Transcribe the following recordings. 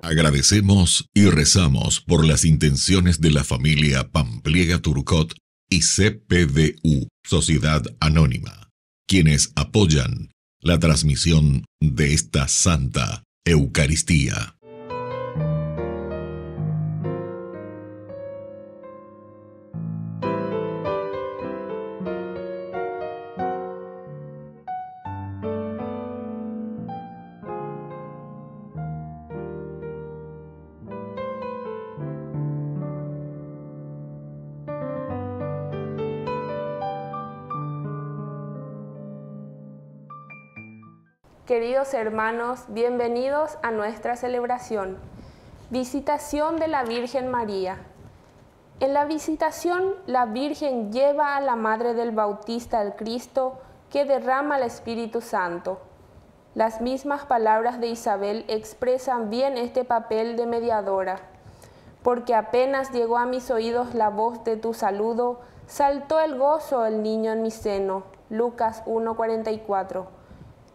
Agradecemos y rezamos por las intenciones de la familia Pampliega Turcot y CPDU, Sociedad Anónima, quienes apoyan la transmisión de esta Santa Eucaristía. Queridos hermanos, bienvenidos a nuestra celebración, Visitación de la Virgen María. En la visitación, la Virgen lleva a la Madre del Bautista al Cristo que derrama el Espíritu Santo. Las mismas palabras de Isabel expresan bien este papel de mediadora. Porque apenas llegó a mis oídos la voz de tu saludo, saltó el gozo el niño en mi seno. Lucas 1:44.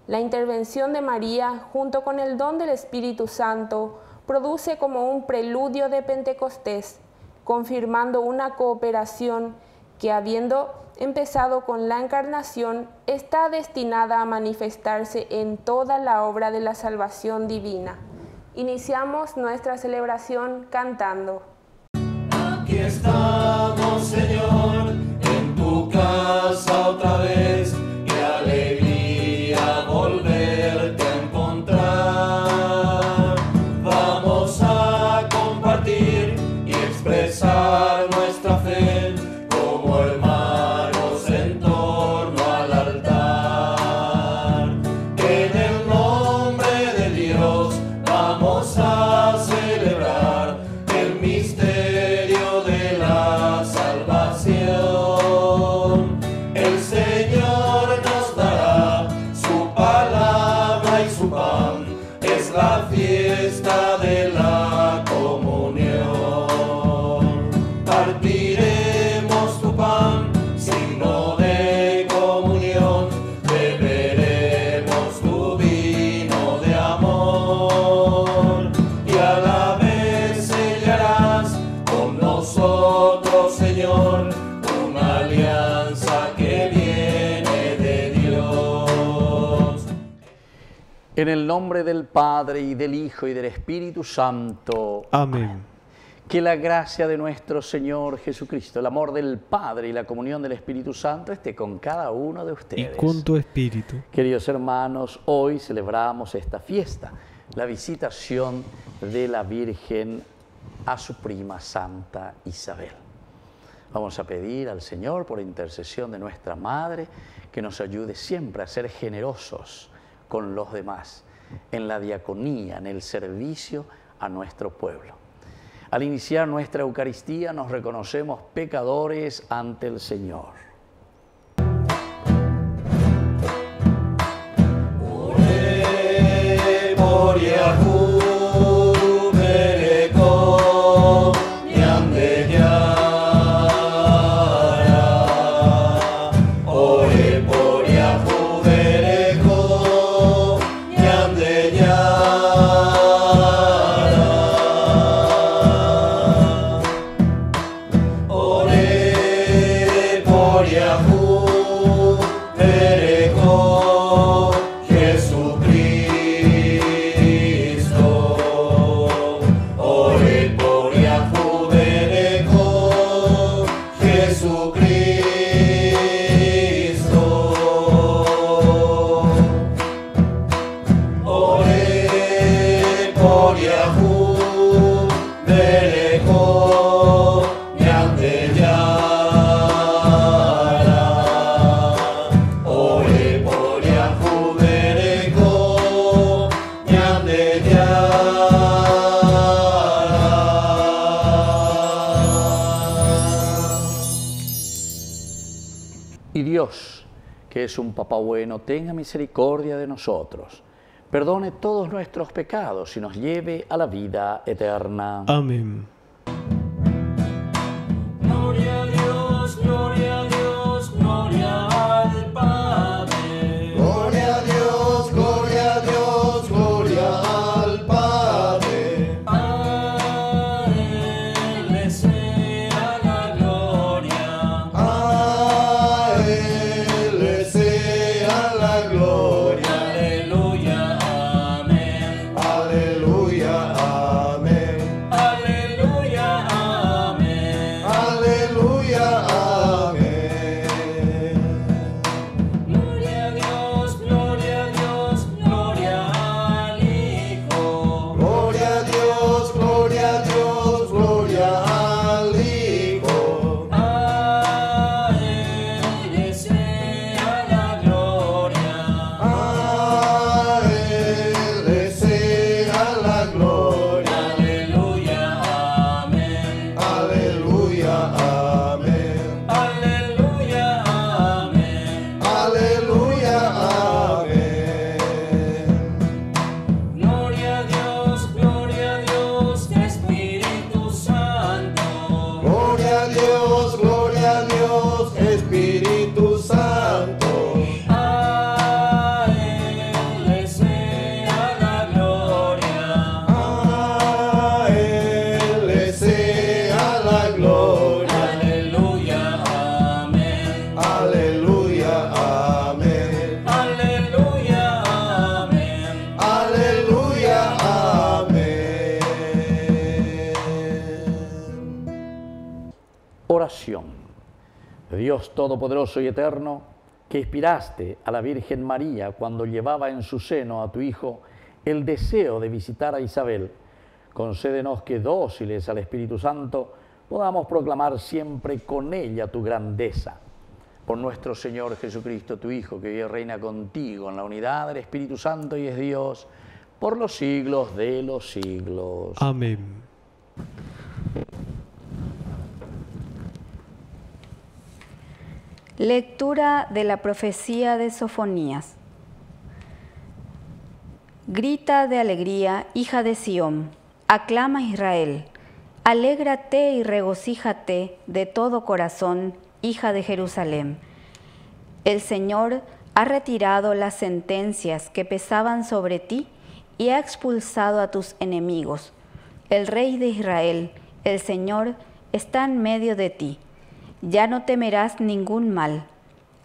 La intervención de María, junto con el don del Espíritu Santo, produce como un preludio de Pentecostés, confirmando una cooperación que, habiendo empezado con la Encarnación, está destinada a manifestarse en toda la obra de la salvación divina. Iniciamos nuestra celebración cantando. Aquí estamos, Señor, en tu casa otra vez. Qué alegría volverte a encontrar. Vamos a compartir y expresar nuestra fe como hermanos en torno al altar. En el nombre de Dios vamos a celebrar el misterio de la salvación. El Señor nos dará su palabra y su pan. Es la fiesta de la comunión. Partiremos tu pan, signo de comunión. Beberemos tu vino de amor. Y a la vez sellarás con nosotros, Señor, una alianza que viene de Dios. En el nombre del Padre, y del Hijo, y del Espíritu Santo. Amén. Que la gracia de nuestro Señor Jesucristo, el amor del Padre y la comunión del Espíritu Santo esté con cada uno de Y ustedes. con tu espíritu. Queridos hermanos, hoy celebramos esta fiesta, la visitación de la Virgen a su prima Santa Isabel. Vamos a pedir al Señor, por intercesión de nuestra Madre, que nos ayude siempre a ser generosos con los demás, en la diaconía, en el servicio a nuestro pueblo. Al iniciar nuestra Eucaristía nos reconocemos pecadores ante el Señor. Ore por Yahu, Bereko, Nyande Yara. Ore por Yahu, Bereko, Nyande Yara. Ore por Yahu, Bereko, Jesucristo. Ore por Yahu, Bereko, Jesucristo. Ore por Yahu, Bereko, Nyande Yara. Ore por Yahu, Bereko, Nyande Yara. Y Dios, que es un Papá bueno, tenga misericordia de nosotros, perdone todos nuestros pecados y nos lleve a la vida eterna. Amén. Gloria a Dios, gloria a Dios, gloria al Padre. Gloria a Dios, gloria a Dios, gloria al Padre. le sea la gloria. A Él le sea la gloria. Aleluya, amén. Aleluya, amén. Aleluya, amén. Aleluya, amén. Gloria a Dios, gloria a Dios, gloria al Hijo. Gloria a Dios, gloria a Dios, gloria al Hijo. A Él le sea la gloria. A Él le sea la gloria. Aleluya, amén. Aleluya, amén. Aleluya, amén. Aleluya, amén. Gloria a Dios, Espíritu Santo. Gloria a Dios, Espíritu Santo. A Él le sea la gloria. A Él le sea la gloria. Aleluya, amén. Aleluya, amén. Aleluya, amén. Aleluya, amén. Oración. Dios Todopoderoso y Eterno, que inspiraste a la Virgen María cuando llevaba en su seno a tu Hijo el deseo de visitar a Isabel, concédenos que, dóciles al Espíritu Santo, podamos proclamar siempre con ella tu grandeza. Por nuestro Señor Jesucristo, tu Hijo, que vive y reina contigo en la unidad del Espíritu Santo y es Dios, por los siglos de los siglos. Amén. Lectura de la profecía de Sofonías. Grita de alegría, hija de Sión, aclama Israel, alégrate y regocíjate de todo corazón, hija de Jerusalén. El Señor ha retirado las sentencias que pesaban sobre ti y ha expulsado a tus enemigos. El Rey de Israel, el Señor, está en medio de ti. Ya no temerás ningún mal.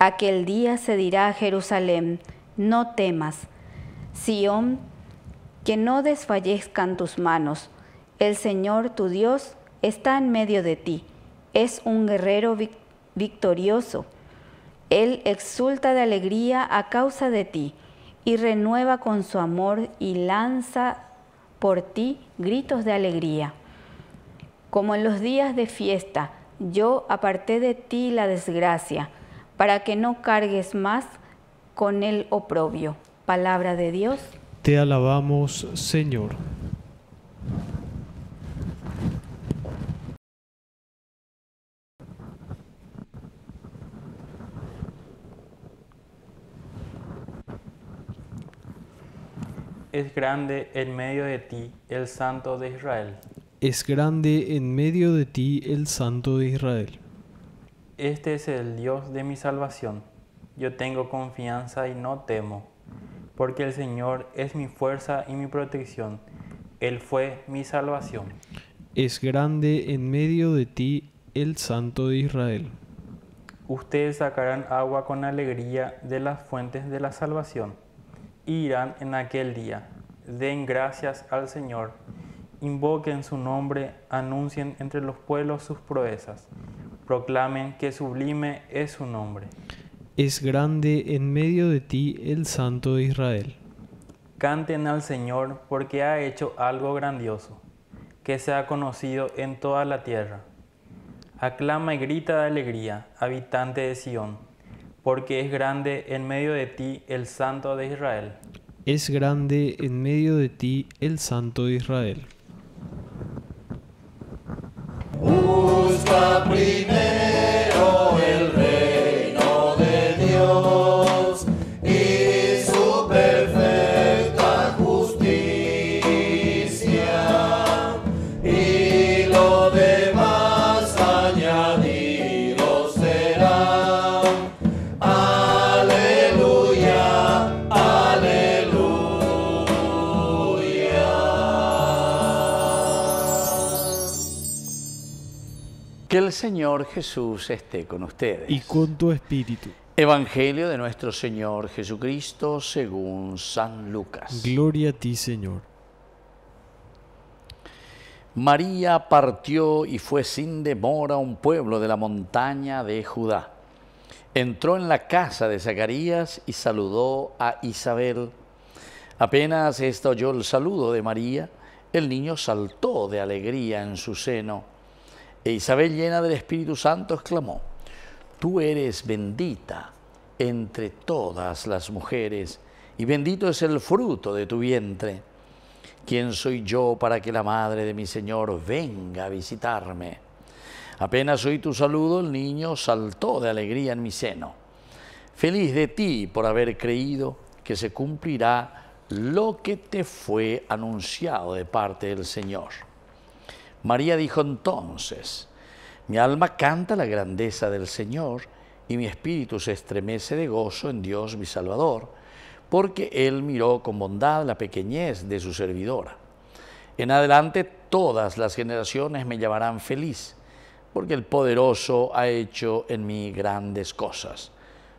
Aquel día se dirá a Jerusalén, no temas. Sión, que no desfallezcan tus manos. El Señor tu Dios está en medio de ti. Es un guerrero victorioso. Él exulta de alegría a causa de ti y renueva con su amor y lanza por ti gritos de alegría. Como en los días de fiesta, yo aparté de ti la desgracia, para que no cargues más con el oprobio. Palabra de Dios. Te alabamos, Señor. Es grande en medio de ti el Santo de Israel. Es grande en medio de ti el Santo de Israel. Este es el Dios de mi salvación. Yo tengo confianza y no temo, porque el Señor es mi fuerza y mi protección. Él fue mi salvación. Es grande en medio de ti el Santo de Israel. Ustedes sacarán agua con alegría de las fuentes de la salvación. Y irán en aquel día. Den gracias al Señor. Invoquen su nombre, anuncien entre los pueblos sus proezas. Proclamen que sublime es su nombre. Es grande en medio de ti el Santo de Israel. Canten al Señor porque ha hecho algo grandioso, que sea conocido en toda la tierra. Aclama y grita de alegría, habitante de Sión, porque es grande en medio de ti el Santo de Israel. Es grande en medio de ti el Santo de Israel. Busca primero el reino de Dios y su perfecta justicia, y lo demás añadido será. Aleluya, aleluya. Que el Señor Jesús esté con ustedes. Y con tu espíritu. Evangelio de nuestro Señor Jesucristo según San Lucas. Gloria a ti, Señor. María partió y fue sin demora a un pueblo de la montaña de Judá. Entró en la casa de Zacarías y saludó a Isabel. Apenas ésta oyó el saludo de María, el niño saltó de alegría en su seno. E Isabel, llena del Espíritu Santo, exclamó: Tú eres bendita entre todas las mujeres, y bendito es el fruto de tu vientre. ¿Quién soy yo para que la madre de mi Señor venga a visitarme? Apenas oí tu saludo, el niño saltó de alegría en mi seno. Feliz de ti por haber creído que se cumplirá lo que te fue anunciado de parte del Señor. María dijo entonces: Mi alma canta la grandeza del Señor, y mi espíritu se estremece de gozo en Dios mi Salvador, porque Él miró con bondad la pequeñez de su servidora. En adelante todas las generaciones me llamarán feliz, porque el Poderoso ha hecho en mí grandes cosas.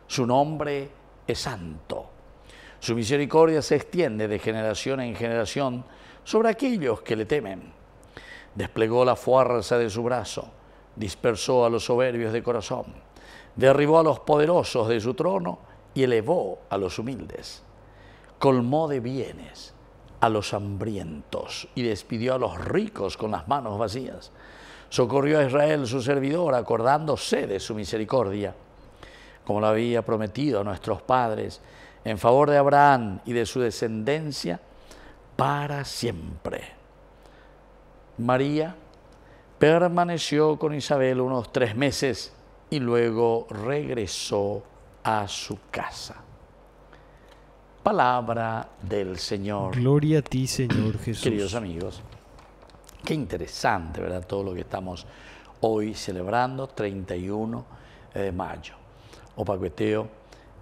Su nombre es santo. Su misericordia se extiende de generación en generación sobre aquellos que le temen. Desplegó la fuerza de su brazo, dispersó a los soberbios de corazón, derribó a los poderosos de su trono y elevó a los humildes. Colmó de bienes a los hambrientos y despidió a los ricos con las manos vacías. Socorrió a Israel su servidor, acordándose de su misericordia, como lo había prometido a nuestros padres, en favor de Abraham y de su descendencia para siempre. María permaneció con Isabel unos 3 meses y luego regresó a su casa. Palabra del Señor. Gloria a ti, Señor Jesús. Queridos amigos, qué interesante, ¿verdad? Todo lo que estamos hoy celebrando, 31 de mayo. Opacueteo,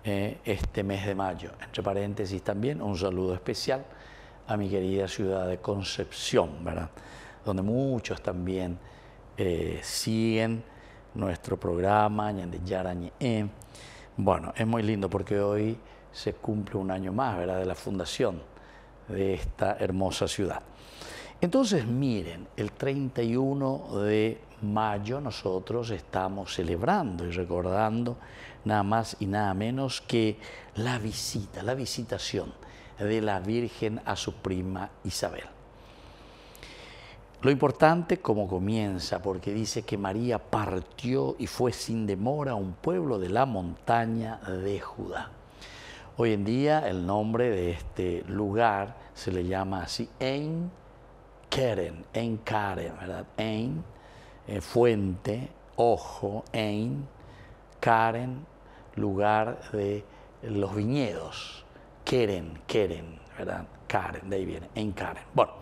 este mes de mayo. Entre paréntesis también, un saludo especial a mi querida ciudad de Concepción, ¿verdad? Donde muchos también siguen nuestro programa. Bueno, es muy lindo porque hoy se cumple un año más, ¿verdad?, de la fundación de esta hermosa ciudad. Entonces, miren, el 31 de mayo nosotros estamos celebrando y recordando nada más y nada menos que la visitación de la Virgen a su prima Isabel. Lo importante cómo comienza, porque dice que María partió y fue sin demora a un pueblo de la montaña de Judá. Hoy en día el nombre de este lugar se le llama así Ein Keren, ¿verdad? Ein, fuente, ojo, Ein, Karen, lugar de los viñedos, Keren, ¿verdad? Karen, de ahí viene, Ein Karen. Bueno,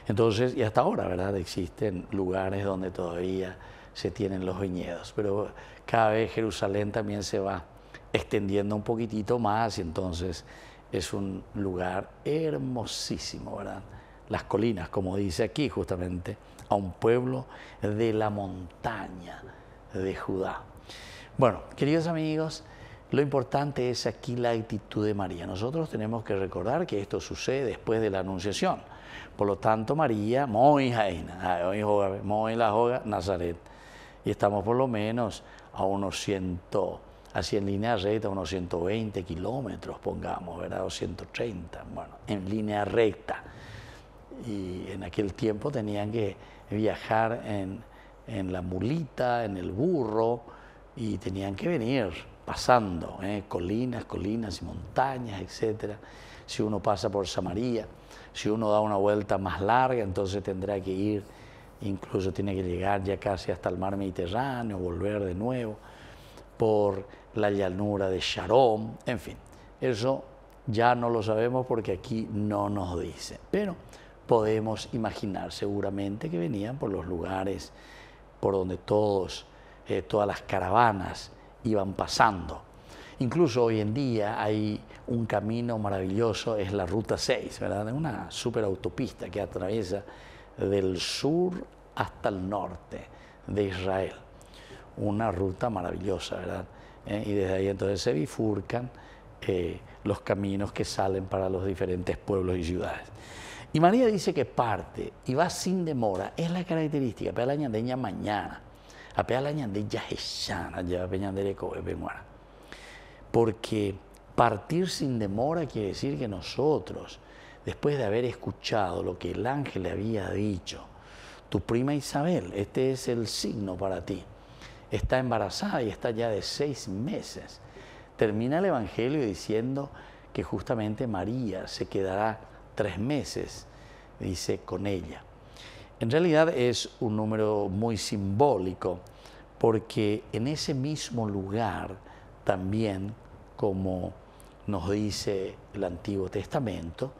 entonces, y hasta ahora, ¿verdad?, existen lugares donde todavía se tienen los viñedos, pero cada vez Jerusalén también se va extendiendo un poquitito más y entonces es un lugar hermosísimo, ¿verdad? Las colinas, como dice aquí justamente, a un pueblo de la montaña de Judá. Bueno, queridos amigos, lo importante es aquí la actitud de María. Nosotros tenemos que recordar que esto sucede después de la Anunciación. Por lo tanto, María, muy la joga, Nazaret. Y estamos por lo menos a unos 100, así en línea recta, unos 120 kilómetros, pongamos, ¿verdad? O 130, bueno, en línea recta. Y en aquel tiempo tenían que viajar en la mulita, en el burro, y tenían que venir pasando colinas y montañas, etc. Si uno pasa por Samaria, si uno da una vuelta más larga, entonces tendrá que ir, incluso tiene que llegar ya casi hasta el mar Mediterráneo, volver de nuevo por la llanura de Sharon, en fin. Eso ya no lo sabemos porque aquí no nos dice, pero podemos imaginar seguramente que venían por los lugares por donde todas las caravanas iban pasando. Incluso hoy en día hay un camino maravilloso, es la Ruta 6, ¿verdad? Una superautopista que atraviesa del sur hasta el norte de Israel. Una ruta maravillosa, ¿verdad? Y desde ahí entonces se bifurcan los caminos que salen para los diferentes pueblos y ciudades. Y María dice que parte y va sin demora, es la característica, para la ñandeña mañana, a para la ñandeña jechana, ya peñandere cobe benguara. Porque partir sin demora quiere decir que nosotros, después de haber escuchado lo que el ángel le había dicho, tu prima Isabel, este es el signo para ti, está embarazada y está ya de 6 meses. Termina el Evangelio diciendo que justamente María se quedará 3 meses, dice, con ella. En realidad es un número muy simbólico, porque en ese mismo lugar también, como nos dice el Antiguo Testamento,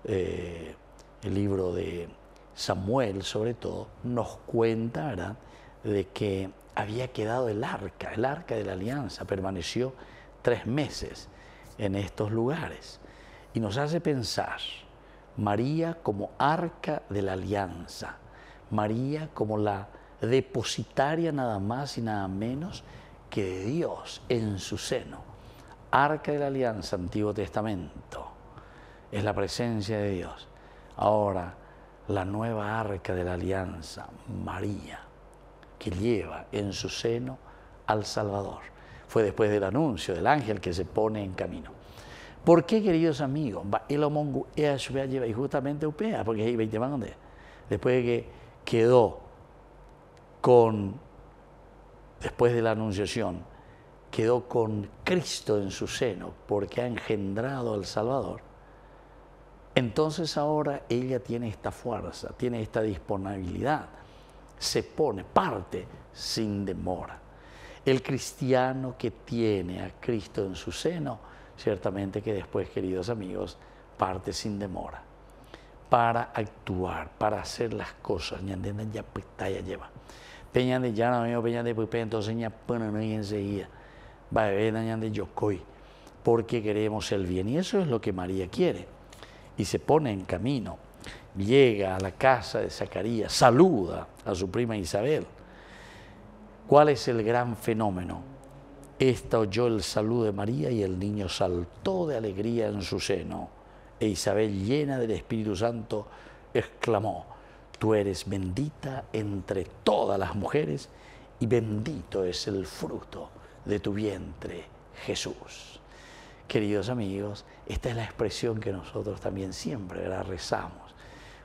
el libro de Samuel sobre todo, nos cuenta, ¿verdad?, de que había quedado el arca de la alianza, permaneció 3 meses en estos lugares. Y nos hace pensar, María como arca de la alianza, María como la depositaria nada más y nada menos que de Dios en su seno. Arca de la alianza, Antiguo Testamento, es la presencia de Dios. Ahora, la nueva arca de la alianza, María, que lleva en su seno al Salvador. Fue después del anuncio del ángel que se pone en camino. ¿Por qué, queridos amigos? Y justamente upea, porque ahí después de que quedó después de la anunciación, quedó con Cristo en su seno, porque ha engendrado al Salvador. Entonces ahora ella tiene esta fuerza, tiene esta disponibilidad, se pone, parte sin demora. El cristiano que tiene a Cristo en su seno, ciertamente que después, queridos amigos, parte sin demora para actuar, para hacer las cosas. Ya pitaya lleva. Peña de llana, peña de pupe, entonces ya pone no y enseguida. Va a ver de yocoy, porque queremos el bien. Y eso es lo que María quiere. Y se pone en camino. Llega a la casa de Zacarías, saluda a su prima Isabel. ¿Cuál es el gran fenómeno? Esta oyó el saludo de María y el niño saltó de alegría en su seno. E Isabel, llena del Espíritu Santo, exclamó, tú eres bendita entre todas las mujeres y bendito es el fruto de tu vientre, Jesús. Queridos amigos, esta es la expresión que nosotros también siempre rezamos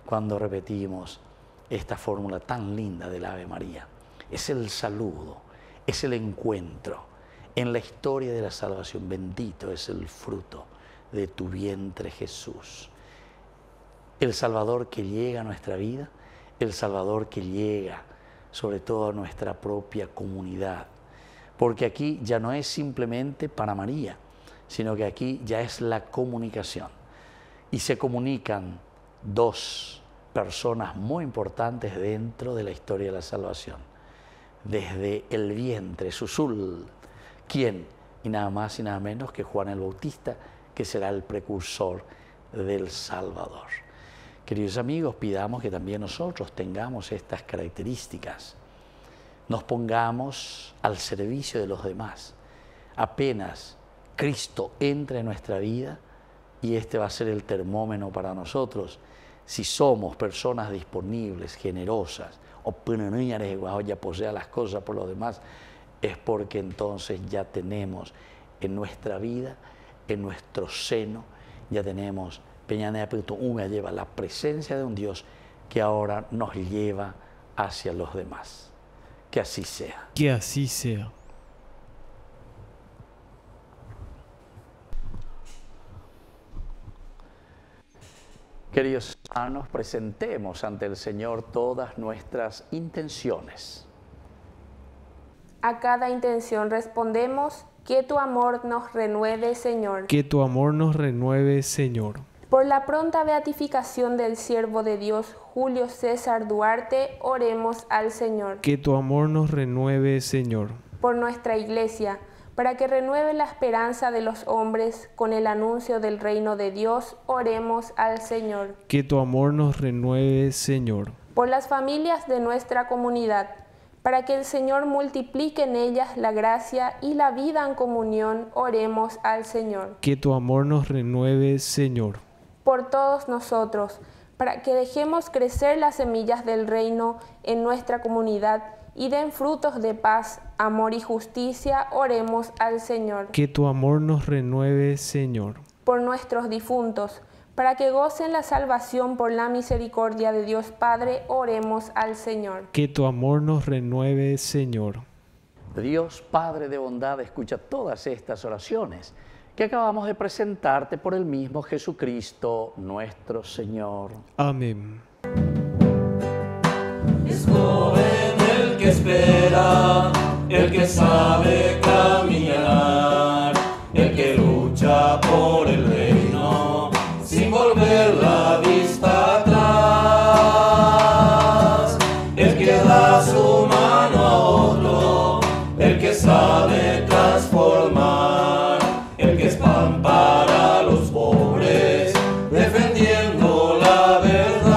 cuando repetimos esta fórmula tan linda del Ave María. Es el saludo, es el encuentro en la historia de la salvación. Bendito es el fruto de tu vientre, Jesús. El Salvador que llega a nuestra vida, el Salvador que llega sobre todo a nuestra propia comunidad. Porque aquí ya no es simplemente para María, sino que aquí ya es la comunicación. Y se comunican 2 personas muy importantes dentro de la historia de la salvación. Desde el vientre, Susul, ¿quién? Y nada más y nada menos que Juan el Bautista, que será el precursor del Salvador. Queridos amigos, pidamos que también nosotros tengamos estas características. Nos pongamos al servicio de los demás. Apenas Cristo entra en nuestra vida, y este va a ser el termómetro para nosotros, si somos personas disponibles, generosas, o ya posea las cosas por los demás, es porque entonces ya tenemos en nuestra vida, en nuestro seno, ya tenemos lleva la presencia de un Dios que ahora nos lleva hacia los demás. Que así sea. Que así sea. Queridos hermanos, presentemos ante el Señor todas nuestras intenciones. A cada intención respondemos, que tu amor nos renueve, Señor. Que tu amor nos renueve, Señor. Por la pronta beatificación del siervo de Dios, Julio César Duarte, oremos al Señor. Que tu amor nos renueve, Señor. Por nuestra Iglesia, para que renueve la esperanza de los hombres con el anuncio del reino de Dios, oremos al Señor. Que tu amor nos renueve, Señor. Por las familias de nuestra comunidad, Para que el Señor multiplique en ellas la gracia y la vida en comunión, oremos al Señor. Que tu amor nos renueve, Señor. Por todos nosotros, para que dejemos crecer las semillas del reino en nuestra comunidad y den frutos de paz, amor y justicia, oremos al Señor. Que tu amor nos renueve, Señor. Por nuestros difuntos, para que gocen la salvación por la misericordia de Dios Padre, oremos al Señor. Que tu amor nos renueve, Señor. Dios Padre de bondad, escucha todas estas oraciones que acabamos de presentarte por el mismo Jesucristo, nuestro Señor. Amén. Es joven el que espera, el que sabe caminar, el que lucha por el reino sin volver la vista atrás, el que da su mano a otro, el que sabe transformar, el que es pan para los pobres, defendiendo la verdad.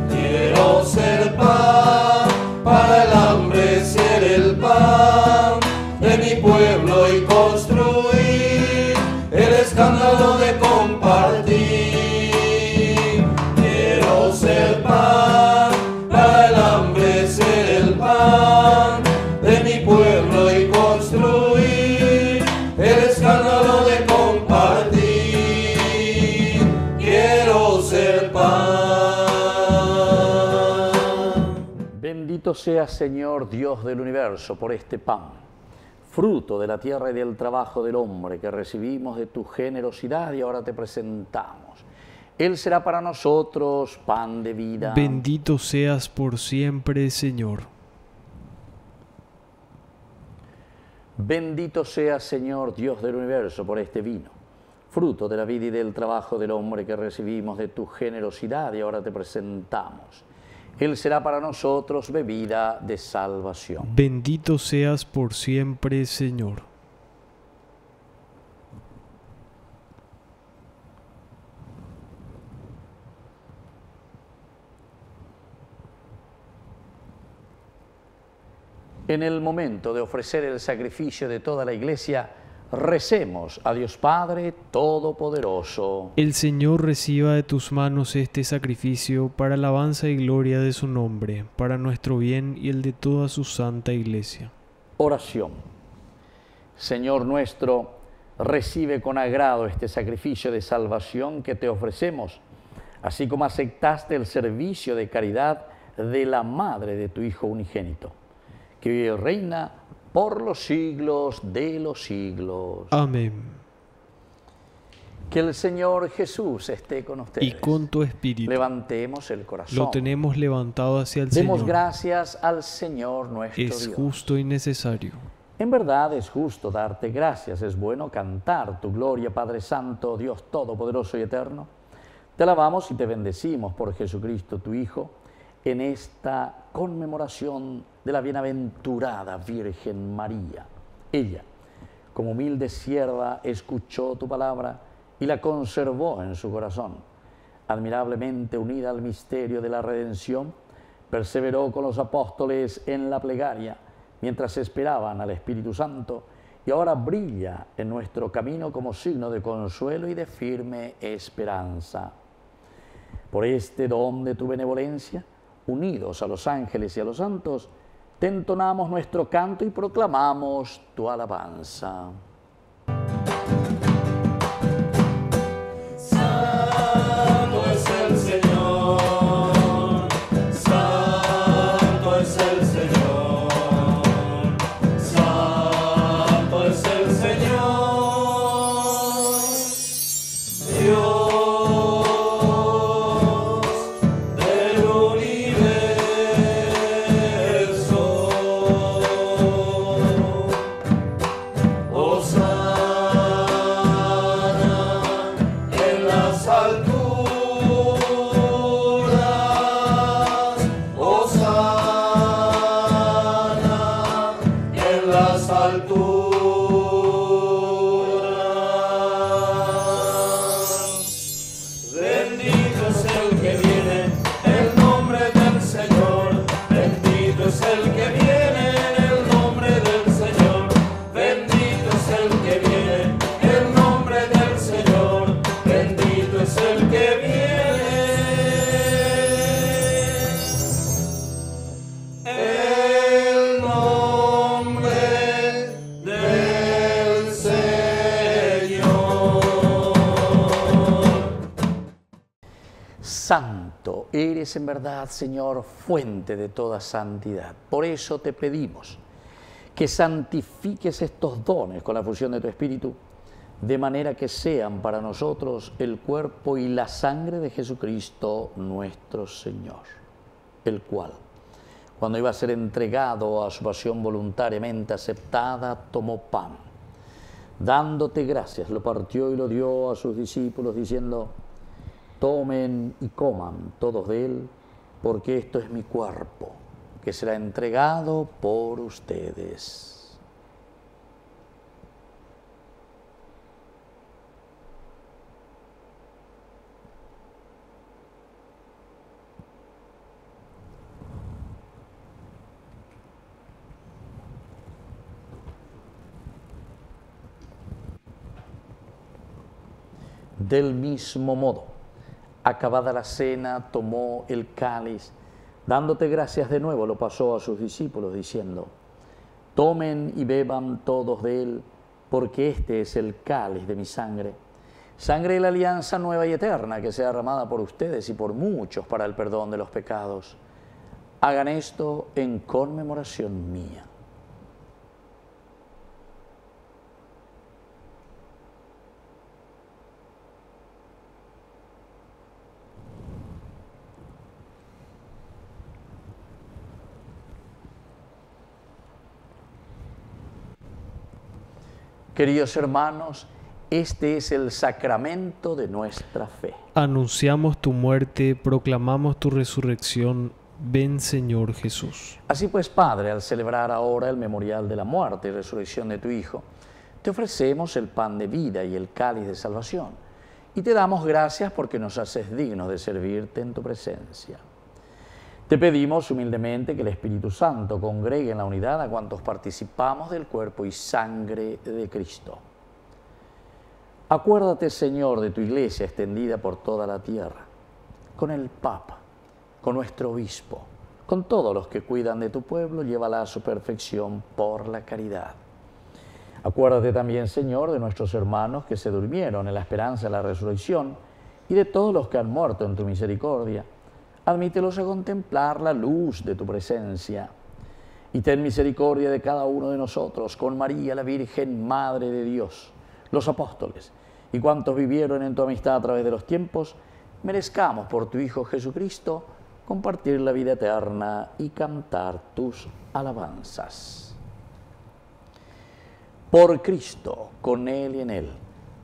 Quiero ser pan para el hambre, ser el pan de mi pueblo y construir el escándalo de compartir. Quiero ser pan para el hambre, ser el pan de mi pueblo y construir el escándalo de compartir. Quiero ser pan. Bendito seas, Señor Dios del universo, por este pan, fruto de la tierra y del trabajo del hombre que recibimos de tu generosidad y ahora te presentamos. Él será para nosotros pan de vida. Bendito seas por siempre, Señor. Bendito seas, Señor Dios del universo, por este vino, fruto de la vida y del trabajo del hombre que recibimos de tu generosidad y ahora te presentamos. Él será para nosotros bebida de salvación. Bendito seas por siempre, Señor. En el momento de ofrecer el sacrificio de toda la Iglesia, recemos a Dios Padre Todopoderoso. El Señor reciba de tus manos este sacrificio para alabanza y gloria de su nombre, para nuestro bien y el de toda su santa Iglesia. Oración. Señor nuestro, recibe con agrado este sacrificio de salvación que te ofrecemos, así como aceptaste el servicio de caridad de la madre de tu Hijo unigénito, que vive y reina por los siglos de los siglos. Amén. Que el Señor Jesús esté con ustedes. Y con tu espíritu. Levantemos el corazón. Lo tenemos levantado hacia el Demos Señor. gracias al Señor nuestro Es Dios. justo y necesario. En verdad es justo darte gracias, es bueno cantar tu gloria, Padre Santo, Dios Todopoderoso y Eterno. Te alabamos y te bendecimos por Jesucristo, tu Hijo, en esta conmemoración de la bienaventurada Virgen María. Ella, como humilde sierva, escuchó tu palabra y la conservó en su corazón. Admirablemente unida al misterio de la redención, perseveró con los apóstoles en la plegaria, mientras esperaban al Espíritu Santo, y ahora brilla en nuestro camino como signo de consuelo y de firme esperanza. Por este don de tu benevolencia, unidos a los ángeles y a los santos, te entonamos nuestro canto y proclamamos tu alabanza. Santo es el Señor, santo es el Señor, santo es el Señor, Dios del universo. santo, eres en verdad, Señor, fuente de toda santidad. Por eso te pedimos que santifiques estos dones con la fusión de tu Espíritu, de manera que sean para nosotros el cuerpo y la sangre de Jesucristo nuestro Señor, el cual, cuando iba a ser entregado a su pasión voluntariamente aceptada, tomó pan. Dándote gracias, lo partió y lo dio a sus discípulos, diciendo: tomen y coman todos de él, porque esto es mi cuerpo, que será entregado por ustedes. Del mismo modo, acabada la cena, tomó el cáliz, dándote gracias de nuevo, lo pasó a sus discípulos, diciendo: tomen y beban todos de él, porque este es el cáliz de mi sangre, sangre de la alianza nueva y eterna, que sea derramada por ustedes y por muchos para el perdón de los pecados. Hagan esto en conmemoración mía. Queridos hermanos, este es el sacramento de nuestra fe. Anunciamos tu muerte, proclamamos tu resurrección. Ven, Señor Jesús. Así pues, Padre, al celebrar ahora el memorial de la muerte y resurrección de tu Hijo, te ofrecemos el pan de vida y el cáliz de salvación, y te damos gracias porque nos haces dignos de servirte en tu presencia. Te pedimos humildemente que el Espíritu Santo congregue en la unidad a cuantos participamos del cuerpo y sangre de Cristo. Acuérdate, Señor, de tu Iglesia extendida por toda la tierra, con el Papa, con nuestro Obispo, con todos los que cuidan de tu pueblo, llévala a su perfección por la caridad. Acuérdate también, Señor, de nuestros hermanos que se durmieron en la esperanza de la resurrección y de todos los que han muerto en tu misericordia. Admítelos a contemplar la luz de tu presencia. Y ten misericordia de cada uno de nosotros, con María, la Virgen, Madre de Dios, los apóstoles, y cuantos vivieron en tu amistad a través de los tiempos, merezcamos por tu Hijo Jesucristo compartir la vida eterna y cantar tus alabanzas. Por Cristo, con Él y en Él,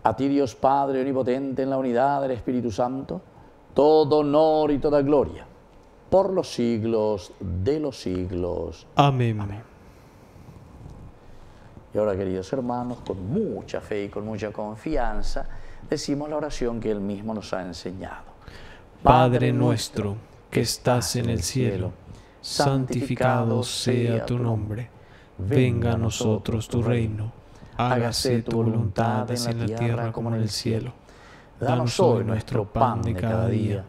a ti Dios Padre omnipotente en la unidad del Espíritu Santo, todo honor y toda gloria, por los siglos de los siglos. Amén. Amén. Y ahora, queridos hermanos, con mucha fe y con mucha confianza, decimos la oración que Él mismo nos ha enseñado. Padre nuestro, que estás en el cielo, santificado sea tu nombre. Venga a nosotros tu reino. Hágase tu voluntad en la tierra como en el cielo. Danos hoy nuestro pan de cada día.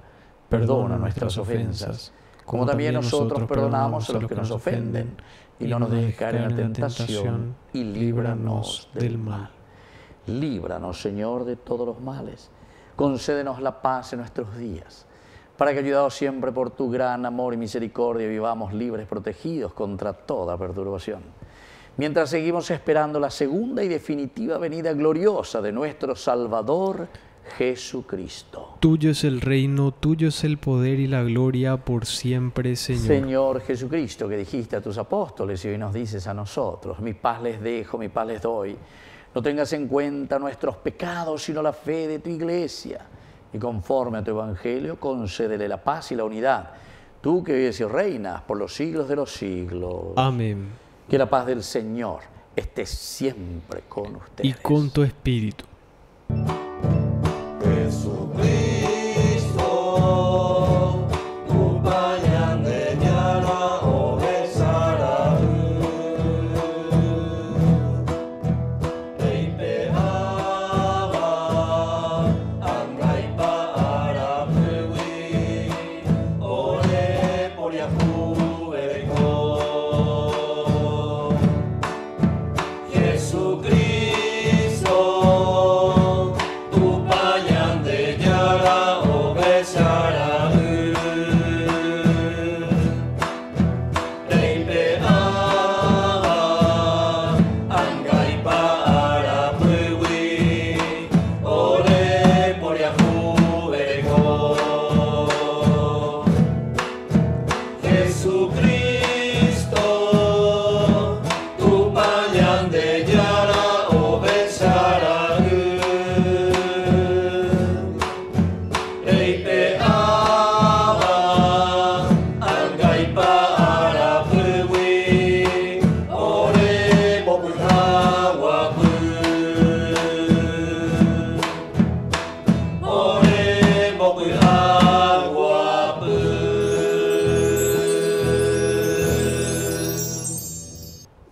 Perdona nuestras ofensas, como también nosotros perdonamos a los que nos ofenden. Y no nos dejes caer en la tentación, y líbranos del mal. Líbranos, Señor, de todos los males. Concédenos la paz en nuestros días, para que, ayudados siempre por tu gran amor y misericordia, vivamos libres, protegidos contra toda perturbación. Mientras seguimos esperando la segunda y definitiva venida gloriosa de nuestro Salvador Jesucristo. Tuyo es el reino, tuyo es el poder y la gloria por siempre, Señor. Señor Jesucristo, que dijiste a tus apóstoles y hoy nos dices a nosotros: mi paz les dejo, mi paz les doy. No tengas en cuenta nuestros pecados, sino la fe de tu Iglesia. Y conforme a tu Evangelio, concédele la paz y la unidad. Tú que vives y reinas por los siglos de los siglos. Amén. Que la paz del Señor esté siempre con ustedes. Y con tu espíritu. Jesucristo, tu pañal de llana o besará. Reite aba, angai para pewi, ore por Yahu ereko. Jesucristo,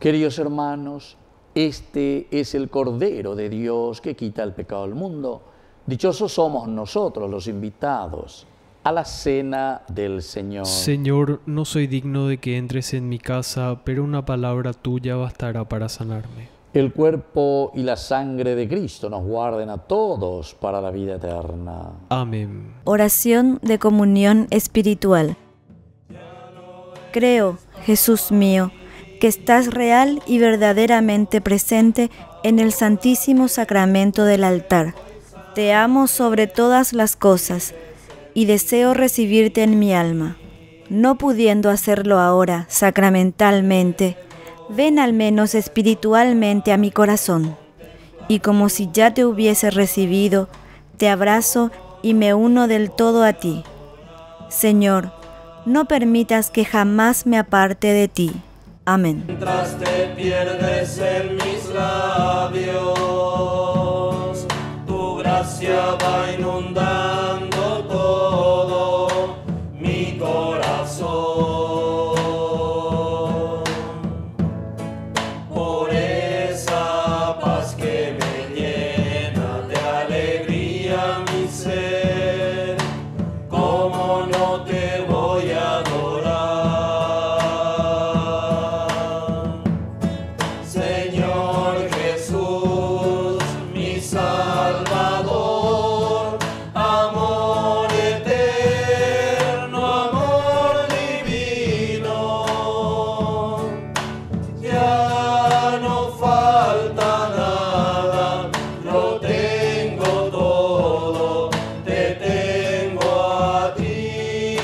Queridos hermanos, este es el Cordero de Dios que quita el pecado del mundo. Dichosos somos nosotros los invitados a la cena del Señor. Señor, no soy digno de que entres en mi casa, pero una palabra tuya bastará para sanarme. El cuerpo y la sangre de Cristo nos guarden a todos para la vida eterna. Amén. Oración de comunión espiritual. Creo, Jesús mío, que estás real y verdaderamente presente en el Santísimo Sacramento del altar. Te amo sobre todas las cosas y deseo recibirte en mi alma. No pudiendo hacerlo ahora sacramentalmente, ven al menos espiritualmente a mi corazón, y como si ya te hubiese recibido, te abrazo y me uno del todo a ti. Señor, no permitas que jamás me aparte de ti. Amén. Mientras te pierdes en mis labios, tu gracia va inundando todo mi corazón. Por esa paz que me llena de alegría mi ser, ¿cómo no te voy a adorar? Señor Jesús, mi Salvador, amor eterno, amor divino, ya no falta nada, lo tengo todo, te tengo a ti,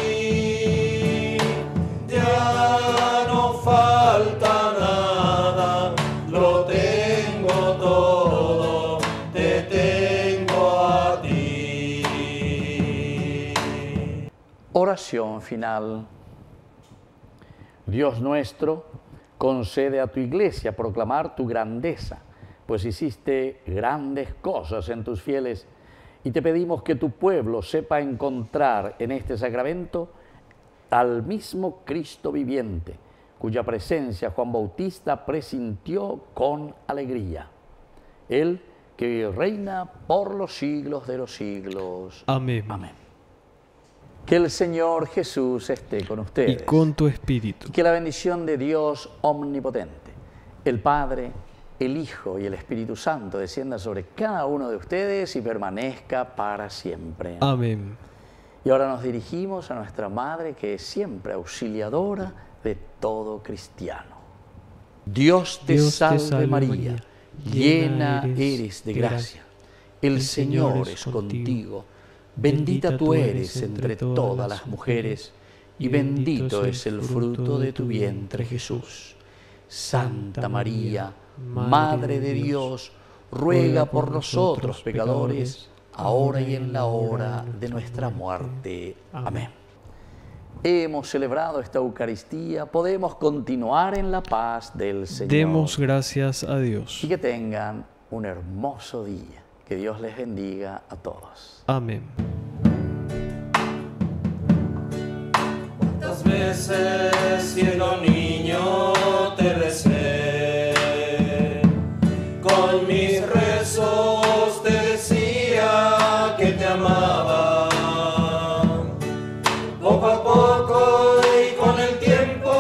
ya no falta nada, lo tengo todo, te tengo a ti. Oración final. Dios nuestro, concede a tu iglesia proclamar tu grandeza, pues hiciste grandes cosas en tus fieles, y te pedimos que tu pueblo sepa encontrar en este sacramento al mismo Cristo viviente, cuya presencia Juan Bautista presintió con alegría. Él que reina por los siglos de los siglos. Amén. Amén. Que el Señor Jesús esté con Y ustedes. con tu espíritu. Y que la bendición de Dios omnipotente, el Padre, el Hijo y el Espíritu Santo descienda sobre cada uno de ustedes y permanezca para siempre. Amén. Y ahora nos dirigimos a nuestra Madre, que es siempre auxiliadora de todo cristiano. Dios te salve María, llena eres de gracia. El Señor es contigo. Bendita tú eres entre todas las mujeres, y bendito es el fruto de tu vientre, Jesús. Santa María, Madre de Dios, ruega por nosotros pecadores, ahora y en la hora de nuestra muerte. Amén. Hemos celebrado esta Eucaristía, podemos continuar en la paz del Señor. Demos gracias a Dios. Y que tengan un hermoso día. Que Dios les bendiga a todos. Amén. ¿Cuántas veces siendo niño te recé? Con mis rezos te decía que te amaba. Poco a poco y con el tiempo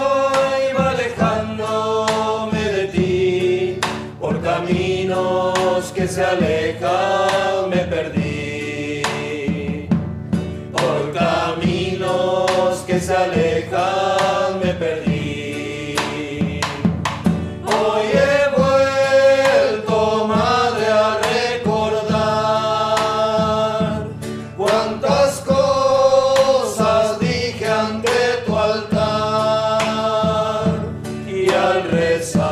iba alejándome de ti. Por caminos que se alejan me perdí. Por caminos que se alejan me perdí. Hoy he vuelto, Madre, a recordar cuántas cosas dije ante tu altar, y al rezar